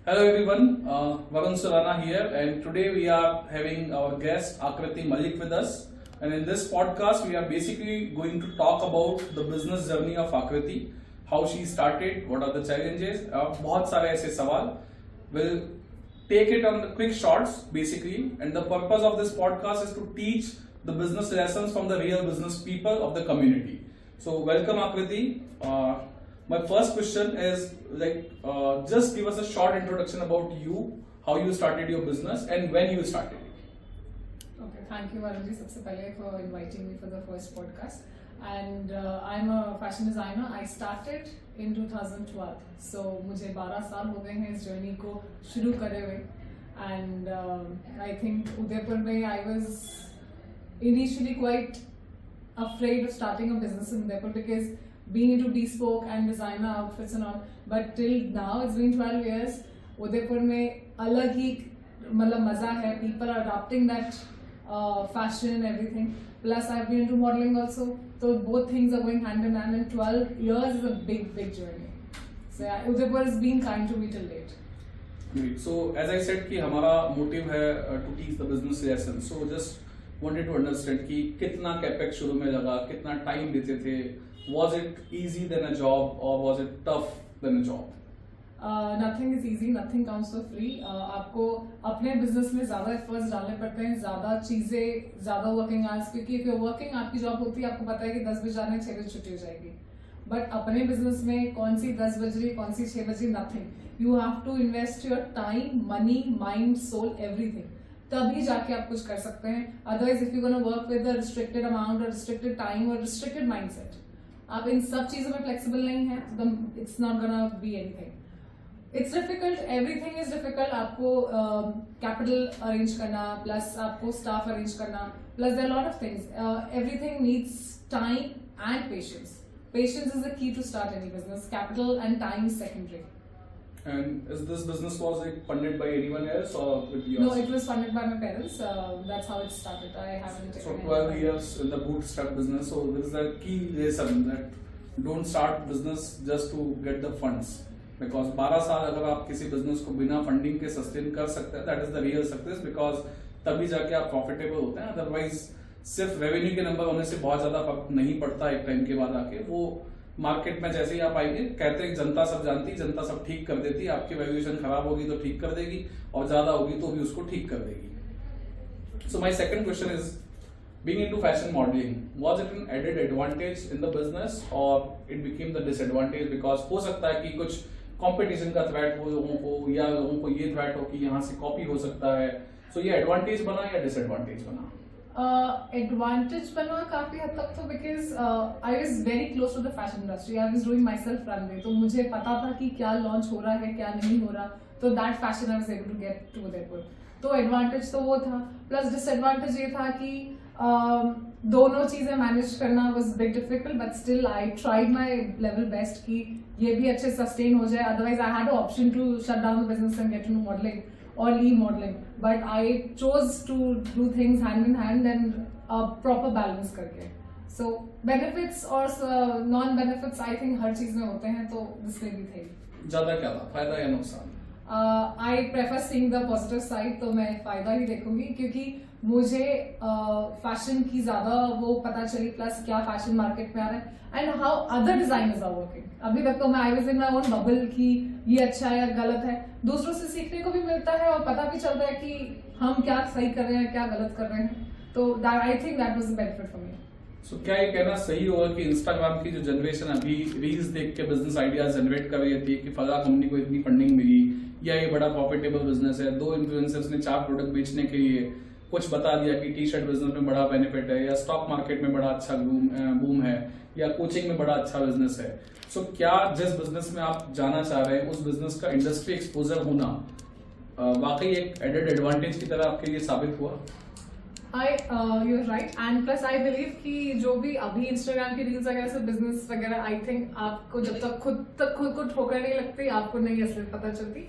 Hello everyone, Varun Surana here, and today we are having our guest Akriti Malik with us. And in this podcast, we are basically going to talk about the business journey of Akriti, how she started, what are the challenges, बहुत सारे ऐसे सवाल. We'll take it on the quick shorts basically, and the purpose of this podcast is to teach the business lessons from the real business people of the community. So welcome Akriti. My first question is just give us a short introduction about you, how you started your business and when you started it. Okay, thank you Varunji सबसे पहले for inviting me for the first podcast. And I'm a fashion designer. I started in 2012. So मुझे 12 साल हो गए हैं इस journey को शुरू करे हुए. And I think उदयपुर में I was initially quite afraid of starting a business in Udaipur because being into bespoke and designer outfits and all, but till now it's been 12 years. Udaipur में अलग ही मतलब मजा है. People are adopting that fashion and everything. Plus I've been into modeling also, so both things are going hand in hand. And 12 years is a big journey. So yeah, Udaipur has been kind to me till date. Great. So as I said कि हमारा motive है to teach the business lesson. So just wanted to understand कि कितना capex शुरू में लगा, कितना time देते थे. Was it easy than a job or was it tough than a job? Nothing is easy, nothing comes for free. आपको अपने बिजनेस में ज़्यादा एफर्ट्स डालने पड़ते हैं, ज़्यादा चीज़ें, ज़्यादा वर्किंग आवर्स, क्योंकि इफ यू वर्किंग आपकी जॉब होती है आपको पता है कि 10 बजे जाना है, 6 बजे छुट्टी हो जाएगी. बट अपने बिजनेस में कौन सी 10 बज रही, कौन सी 6 बजे, nothing. You have to invest your time, money, mind, soul, everything. तभी जाके आप कुछ कर सकते हैं. Otherwise if you gonna work with a restricted amount और रिस्ट्रिक्टेड टाइम और रिस्ट्रिक्टेड माइंडसेट, आप इन सब चीजों में फ्लेक्सिबल नहीं है, तो it's not gonna be anything. It's difficult, everything is difficult. आपको कैपिटल अरेंज करना, प्लस आपको स्टाफ अरेंज करना, plus there lot of things. Everything needs time and patience. Patience is the key to start any business. Capital and time is secondary. And is this business was it funded by anyone else or with yours? No, it was funded by my parents. That's how it started. I haven't taken. So 12 years in the bootstrap business. So this is the key lesson that don't start business just to get the funds. Because 12 साल अगर आप किसी business को बिना funding के sustain कर सकते हैं, that is the real success. Because तभी जाके आप profitable होते हैं. Otherwise सिर्फ रेवेन्यू के नंबर होने से बहुत ज्यादा फर्क नहीं पड़ता. एक टाइम के बाद आके वो मार्केट में जैसे ही आप आएंगे, कहते हैं जनता सब जानती, जनता सब ठीक कर देती. आपकी वैल्यूएशन खराब होगी तो ठीक कर देगी और ज्यादा होगी तो भी उसको ठीक कर देगी. So my second question is, being into fashion modelling, was it an added advantage in the business और it became the disadvantage? Because हो सकता है कि कुछ कंपटीशन का थ्रेट हो लोगों को, या लोगों को ये थ्रेट हो कि यहाँ से कॉपी हो सकता है. सो ये एडवांटेज बना या डिसएडवांटेज बना? एडवांटेज बना काफी हद तक, तो because I was very close to the fashion industry. I was doing my self runway, तो मुझे पता था कि क्या लॉन्च हो रहा है, क्या नहीं हो रहा. तो that fashion I was able to get to Udaipur. तो एडवांटेज तो वो था. प्लस डिसएडवांटेज ये था कि दोनों चीजें मैनेज करना was big difficult, but still I tried my level best कि ये भी अच्छे सस्टेन हो जाए. Otherwise I had option to shut down the business and get into modeling or leave modeling, but I chose to do things hand in hand and proper balance करके. So benefits और non-benefits I think हर चीज में होते हैं, तो इसमें भी थे. ज्यादा क्या था, फायदा या नुकसान? I prefer seeing the positive side, तो मैं फायदा ही देखूंगी, क्योंकि मुझे फैशन की ज्यादा वो पता चली, प्लस क्या फैशन मार्केट में आ रहा है and how other designers are working. अभी तक तो मैं I was in my own bubble कि ये अच्छा है या गलत है. दूसरों से सीखने को भी मिलता है और पता भी चलता है कि हम क्या सही कर रहे हैं, क्या गलत कर रहे हैं. तो I think that was the benefit for me. So क्या ये कहना सही होगा कि इंस्टाग्राम की जो जनरेशन अभी रील्स देख के बिजनेस आइडियाज जनरेट कर रही थी कि फला कंपनी को इतनी फंडिंग मिली या ये बड़ा प्रॉफिटेबल बिजनेस है, 2 इन्फ्लुएंसर्स ने 4 प्रोडक्ट बेचने के लिए कुछ बता दिया कि टी शर्ट बिजनेस में बड़ा बेनिफिट है, या स्टॉक मार्केट में बड़ा अच्छा बूम है, या कोचिंग में बड़ा अच्छा बिजनेस है. सो क्या जिस बिजनेस में आप जाना चाह रहे हैं उस बिजनेस का इंडस्ट्री एक्सपोजर होना वाकई एक एडेड एडवांटेज की तरह आपके लिए साबित हुआ? You are right. And plus I believe कि जो भी अभी इंस्टाग्राम की रील्स वगैरह से बिजनेस वगैरह, आई थिंक आपको जब तक खुद को ठोकर नहीं लगती, आपको नहीं असलियत पता चलती.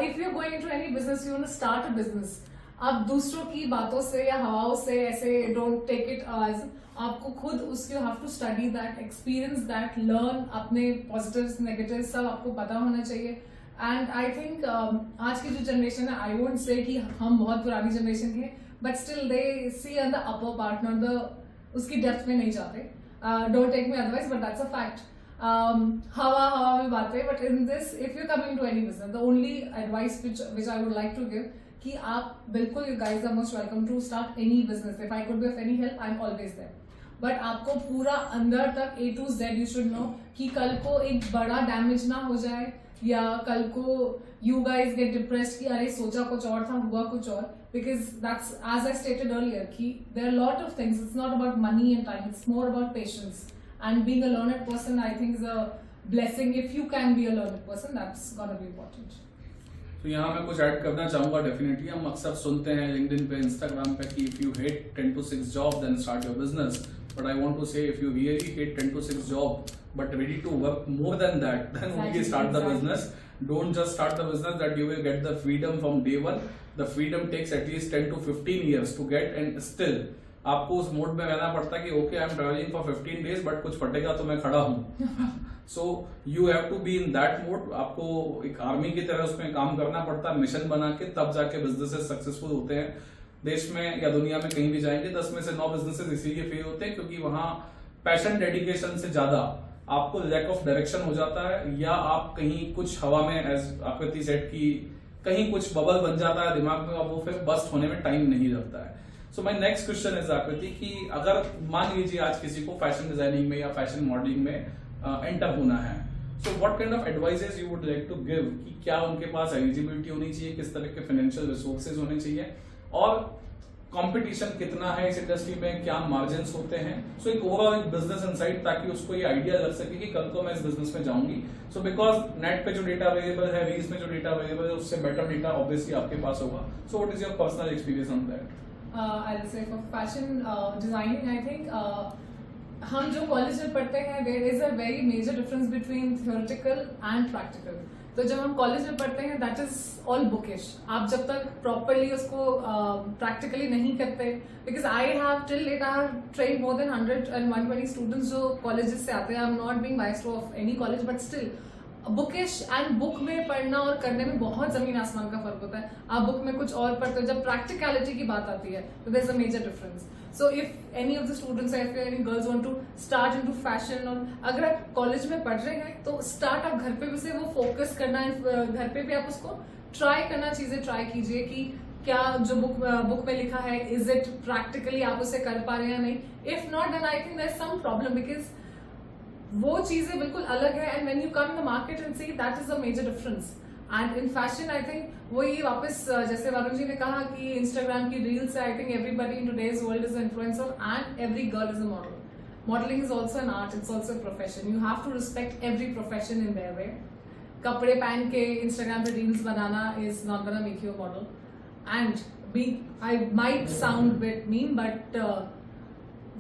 If you are going into any business, you want to start a business, आप दूसरों की बातों से या हवाओं से ऐसे डोंट टेक इट एज, आपको खुद उसके you have to study that, experience that, learn. अपने पॉजिटिव्स नेगेटिव्स सब आपको पता होना चाहिए. एंड आई थिंक आज की जो जनरेशन है, आई वोंट से कि हम बहुत पुरानी जनरेशन के, but still they see on the upper part, not the उसकी डेप्थ में नहीं जाते. Don't take me otherwise, but that's a fact. हवा में बातें, but in this if you coming to any business, the only advice which I would like to give कि आप बिल्कुल, you guys are most welcome to start any business. If I could be of any help, I am always there. But आपको पूरा अंदर तक A to Z you should know कि कल को एक बड़ा डैमेज ना हो जाए, या कल को यू गाइज गेट डिप्रेस्ड कि अरे सोचा कुछ और था, हुआ कुछ और. Because that's, as I stated earlier, कि there are lot of things. It's not about money and time, it's more about patience. And being a learned person, I think, is a blessing. If you can be a learned person, that's gonna be important. तो यहाँ मैं कुछ add करना चाहूंगा. Definitely हम अक्सर सुनते हैं लिंक्डइन पे, इंस्टाग्राम पे कि if you hate 10 to 6 job then start your business. But I want to say if you really hate 10 to 6 job but ready to work more than that, then only start the business. Don't just start the business that you will get the freedom from day one. The freedom takes at least 10 to 15 years to get, and still आपको उस mode में रहना पड़ता है कि okay I am travelling for 15 days but कुछ फटेगा तो मैं खड़ा हूँ. So you have to be in that mode. आपको एक आर्मी की तरह उसमें काम करना पड़ता है, मिशन बना के, तब जाके बिजनेसेस सक्सेसफुल होते हैं. देश में या दुनिया में कहीं भी जाएंगे 10 में से 9 बिजनेसेस इसीलिए फेल होते हैं क्योंकि वहां पैशन डेडिकेशन से ज्यादा आपको लैक ऑफ डायरेक्शन हो जाता है, या आप कहीं कुछ हवा में, एज आकृति सेट की, कहीं कुछ बबल बन जाता है दिमाग में और वो फिर बस्ट होने में टाइम नहीं लगता है. So my next question is आकृति कि अगर मान लीजिए आज किसी को फैशन डिजाइनिंग में या फैशन मॉडलिंग में एंटर होना है, so what kind of advices you would like to give कि क्या उनके पास एलिजिबिलिटी होनी चाहिए, किस तरह के फाइनेंशियल रिसोर्सेज होने चाहिए, और कंपटीशन कितना है इस इंडस्ट्री में, क्या मार्जिन्स होते हैं. सो एक ओवरऑल बिजनेस इनसाइट, ताकि उसको ये आइडिया लग सके कि कल को मैं इस बिजनेस में जाऊंगी. सो बिकॉज नेट पे जो डेटा अवेलेबल है, रील्स में जो डेटा अवेलेबल है, उससे बेटर डेटा ऑब्वियसली आपके पास होगा. So what is your personal experience on that? I will say for fashion designing, I think हम जो कॉलेज में पढ़ते हैं, there is a very major difference between theoretical and practical. तो जब हम कॉलेज में पढ़ते हैं, दैट इज ऑल बुकिश. आप जब तक प्रॉपरली उसको प्रैक्टिकली नहीं करते, because I have till date I have train more than 100 and 120 students जो कॉलेजेस से आते हैं. I am not being biased of any college, but still bookish and book में पढ़ना और करने में बहुत जमीन आसमान का फर्क होता है. आप बुक में कुछ और पढ़ते हो, जब प्रैक्टिकलिटी की बात आती है तो there is a major difference. So if any of the students or if any girls want to start into fashion, और अगर आप कॉलेज में पढ़ रहे हैं तो स्टार्ट आप घर पे भी से वो फोकस करना है, घर पे भी आप उसको ट्राई करना, चीजें ट्राई कीजिए कि क्या जो बुक में लिखा है, इज इट प्रैक्टिकली आप उसे कर पा रहे हैं या नहीं. If not, then I think there is some problem, because वो चीजें बिल्कुल अलग है. And when you come in the market and see, that is a major difference. And in fashion I think वो ये वापस, जैसे वरुण जी ने कहा कि इंस्टाग्राम की रील्स से, I think everybody in today's world is influencer and every girl is a model. Modelling is also an art, it's also a profession. You have to respect every profession in their way. कपड़े पहन के Instagram पे reels बनाना is not gonna make you a model. And I might sound bit mean, but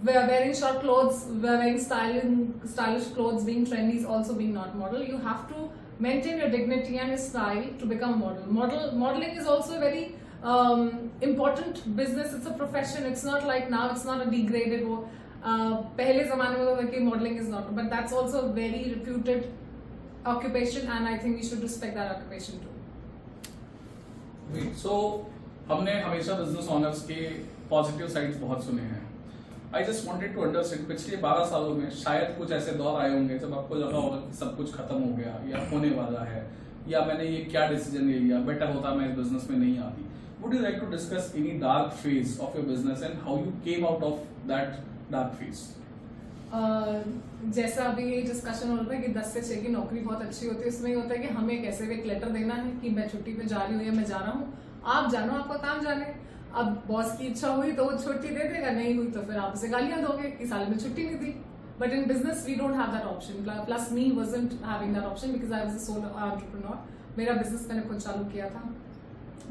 wearing short clothes, wearing stylish clothes, being trendy is also being not model. You have to maintain your dignity and your style to become a model. Modeling is also a very important business. It's a profession. It's not like now. It's not a degraded. पहले ज़माने में होता था कि modeling is not, but that's also a very reputed occupation, and I think we should respect that occupation too. So हमने हमेशा business owners के positive sides बहुत सुने हैं. I just wanted to understand, पिछले 12 सालों में शायद कुछ ऐसे दौर आए होंगे जब आपको लगा होगा कि सब कुछ खत्म हो गया या होने वाला है, या मैंने ये क्या डिसीजन ले लिया, बेटर होता मैं इस बिजनेस में नहीं आती. Would you like to discuss any dark phase of your business and how you came out of that dark phase? जैसा अभी ये डिस्कशन हो रहा था कि 10 से 6 की नौकरी बहुत अच्छी होती है, उसमें ये होता है कि हमें एक ऐसे एक लेटर देना है कि मैं छुट्टी पे जा रही हूँ या मैं जा रहा हूँ, आप जानो, आपका काम जाने. अब बॉस की इच्छा हुई तो वो छुट्टी दे देगा, नहीं हुई तो फिर आप उसे गालियां दोगे कि साल में छुट्टी नहीं दी. But in business we don't have that option. Plus me wasn't having that option because I was a solo entrepreneur. मेरा बिजनेस मैंने खुद चालू किया था.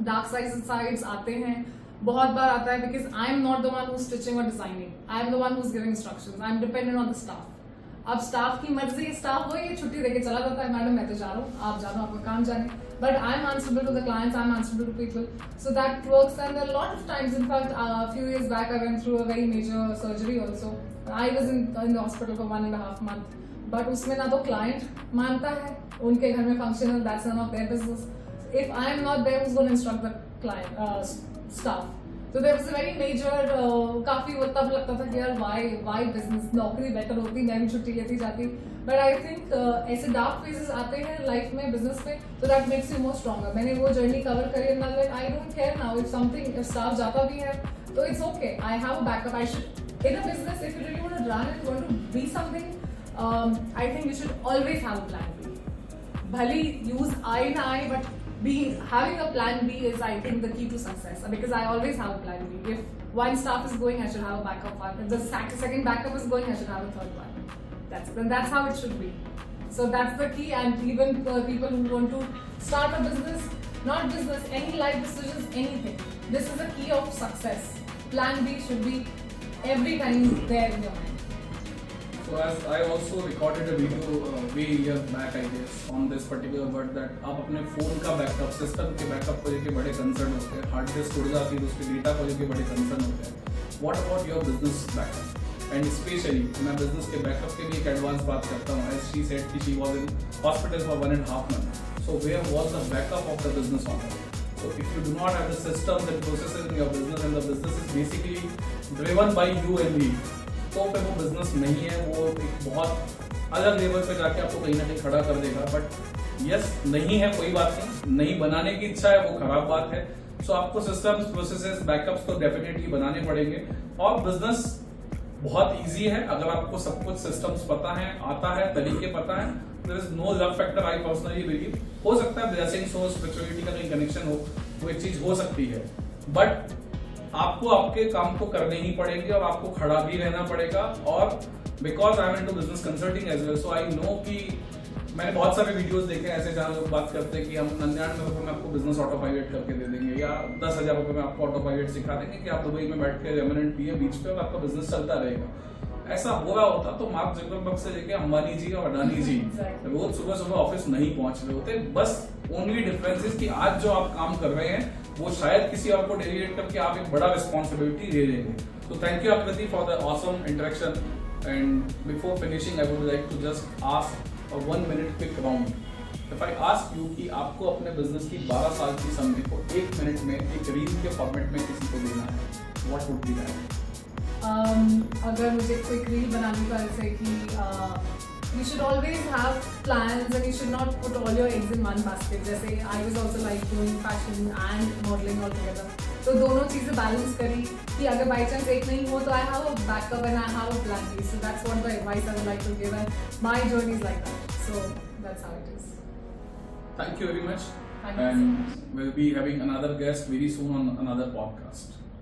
डार्क साइड्स आते हैं, बहुत बार आता है because I am not the one who stitching और designing. I am the one who is giving instructions. I am dependent on the staff. अब स्टाफ की मर्जी, स्टाफ वो ये छुट्टी देके चला जाता है, मैडम मैं तो जा रहा हूँ, आप जानो, आपका काम जाने. But I'm answerable to the clients, I'm answerable to people. So that works. And there are a lot of times, in fact, a few years back, I went through a very major surgery also. I was in the hospital for 1.5 months. But उसमें ना तो client मानता है, उनके घर में functional, that's none of their business. If I am not there, who is gonna instruct the client staff? तो there was a very major, काफी वो तब लगता था कि यार वाई बिजनेस, नौकरी बेटर होती, मैं भी छुट्टी लेती जाती. बट आई थिंक ऐसे डार्क फेजेस आते हैं लाइफ में, बिजनेस में, तो that makes you more stronger. मैंने वो जर्नी कवर करी and I don't care now if something, if staff जाता भी है तो it's okay. I have a backup. I should in a business, if you really want to run it, want to be something, I think you should always have a plan B. भले use I ना आई, but having a plan B is, I think, the key to success, because I always have a plan B. If one staff is going, I should have a backup one. If the second backup is going, I should have a third one. That's how it should be. So that's the key. And even people who want to start a business, not business, any life decisions, anything, this is the key of success. Plan B should be every time there in your mind. So as I also recorded a video way year back, I guess, on this particular word, that आप अपने phone का backup, system के backup को लेके बड़े concern होते हैं, hard disk उड़ जाती है, उसके डेटा को लेके बड़े कंसर्न होते हैं. What about your business backup? And especially मैं बिजनेस के बैकअप के लिए एक एडवांस बात करता हूँ. As she said कि she was in hospital for 1.5 months. So where was the backup of the business owner? So if you do not have the systems and processes in your business, and the business is basically driven by you and me, तो पे वो business नहीं है. वो एक बहुत अलग level पे जाके आपको कहीं ना कहीं खड़ा कर देगा. बट यस, नहीं है, कोई बात नहीं बनाने की इच्छा है, वो खराब बात है. सो आपको सिस्टम्स, प्रोसेसेस, बैकअप्स तो डेफिनेटली बनाने पड़ेंगे. और बिजनेस बहुत इजी है अगर आपको सब कुछ सिस्टम्स पता है, आता है, तरीके पता है. There is no luck factor. I personally believe, हो सकता है ब्लेसिंग्स हो, स्पिरिचुअलिटी का कहीं कनेक्शन हो, वो एक चीज हो सकती है. बट आपको आपके काम को करने ही पड़ेंगे और आपको खड़ा भी रहना पड़ेगा. और because I am into business consulting as well, so I know कि मैंने बहुत सारे वीडियोस देखे हैं ऐसे जहाँ लोग बात करते हैं कि हम 99 रुपए में आपको बिजनेस ऑटो पायलट करके दे देंगे, या 10,000 रुपए में आपको ऑटो पायलट सिखा देंगे कि आप दुबई में बैठ के रेमिनेंट पिए बीच पे और आपका बिजनेस चलता रहेगा. ऐसा हो रहा होता तो मार्क जुकरबर्ग से लेके अंबानी जी और अडानी जी रोज सुबह सुबह ऑफिस नहीं पहुंच रहे होते. बस ओनली डिफरेंस इज कि आज जो आप काम कर रहे हैं वो शायद किसी और को डेलीगेट करके आप एक बड़ा रिस्पॉन्सिबिलिटी ले लेंगे. तो thank you Aakriti for the awesome interaction. And before finishing I would like to just ask a 1 minute quick round. If I ask you कि आपको अपने बिजनेस की 12 साल की समय को 1 मिनट में एक रील के फॉर्मेट में किसी को देना है, व्हाट वुड बी दैट? अगर मुझे क्विक रील बनानी पड़े, जैसे कि you should always have plans and you should not put all your eggs in one basket. जैसे I was also like doing fashion and modeling all together. तो दोनों चीजें बैलेंस करी कि अगर बाई चांस एक नहीं हो तो I have a backup and I have a plan B. So that's what the advice I would like to give, and my journey is like that. So that's how it is. Thank you very much. Thank you so And much. we'll be having another guest very soon on another podcast.